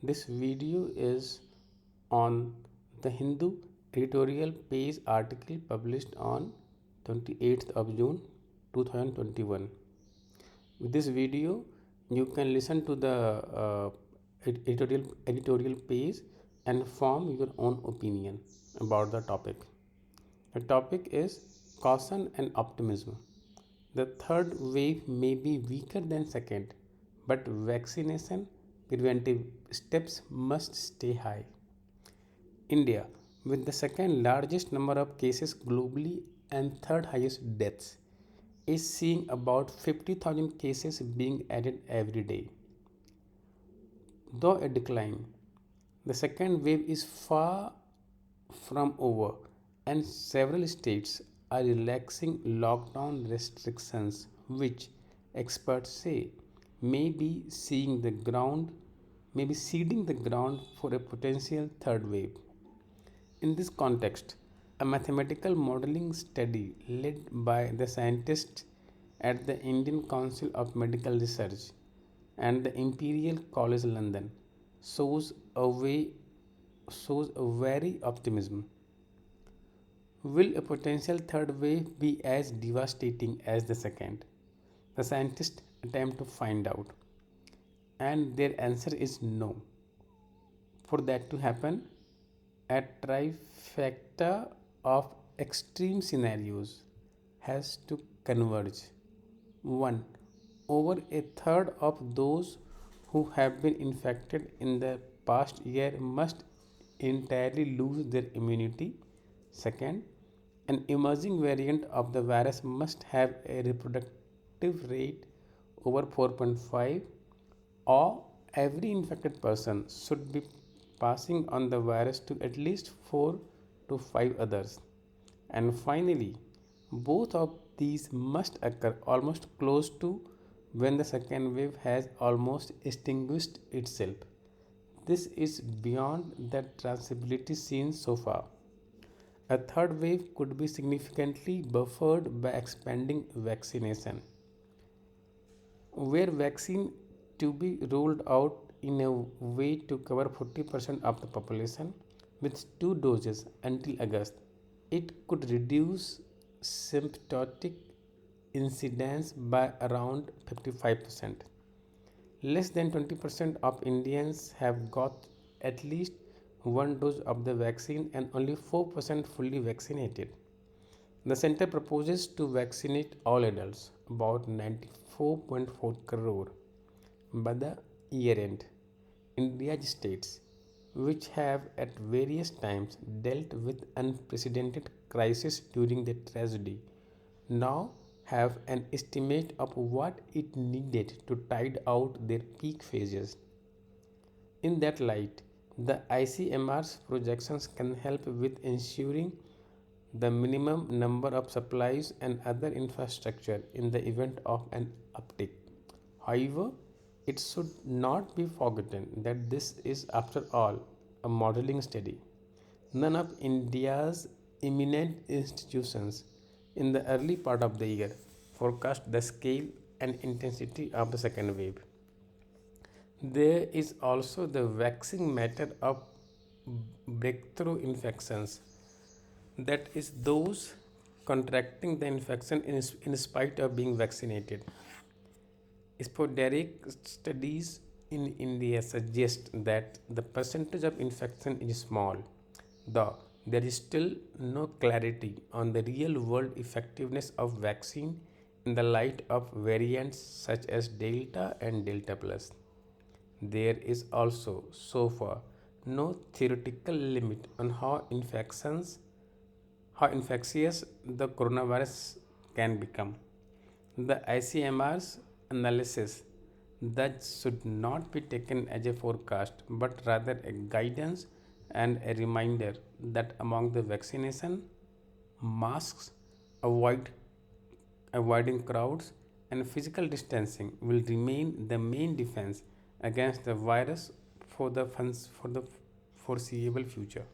This video is on the Hindu editorial page article published on 28th of June 2021. With this video, you can listen to the editorial page and form your own opinion about the topic. The topic is caution and optimism. The third wave may be weaker than second, but vaccination preventive steps must stay high. India, with the second largest number of cases globally and third highest deaths, is seeing about 50,000 cases being added every day. Though a decline, the second wave is far from over, and several states are relaxing lockdown restrictions, which experts say may be seeing the ground, may be seeding the ground for a potential third wave. In this context, a mathematical modeling study led by the scientists at the Indian Council of Medical Research and the Imperial College London shows a way shows a very optimism. Will a potential third wave be as devastating as the second? The scientists attempt to find out, and their answer is no. For that to happen, a trifecta of extreme scenarios has to converge. 1. Over a third of those who have been infected in the past year must entirely lose their immunity. Second, an emerging variant of the virus must have a reproductive rate over 4.5, or every infected person should be passing on the virus to at least 4 to 5 others. And finally, both of these must occur almost close to when the second wave has almost extinguished itself. This is beyond the transmissibility seen so far. A third wave could be significantly buffered by expanding vaccination, where vaccine to be rolled out in a way to cover 40% of the population with two doses until August. It could reduce symptomatic incidence by around 55%. Less than 20% of Indians have got at least one dose of the vaccine and only 4% fully vaccinated. The center proposes to vaccinate all adults, about 94.4 crore, by the year end. India's states, which have at various times dealt with unprecedented crisis during the tragedy, now have an estimate of what it needed to tide out their peak phases. In that light, the ICMR's projections can help with ensuring the minimum number of supplies and other infrastructure in the event of an uptick. However, it should not be forgotten that this is, after all, a modeling study. None of India's eminent institutions in the early part of the year forecast the scale and intensity of the second wave. There is also the vexing matter of breakthrough infections, that is, those contracting the infection in spite of being vaccinated. Sporadic studies in India suggest that the percentage of infection is small, though there is still no clarity on the real world effectiveness of vaccine in the light of variants such as Delta and Delta Plus. There is also, so far, no theoretical limit on how infectious the coronavirus can become. The ICMR's analysis thus should not be taken as a forecast but rather a guidance and a reminder that among the vaccination, masks, avoid avoiding crowds, and physical distancing will remain the main defense against the virus for the foreseeable future.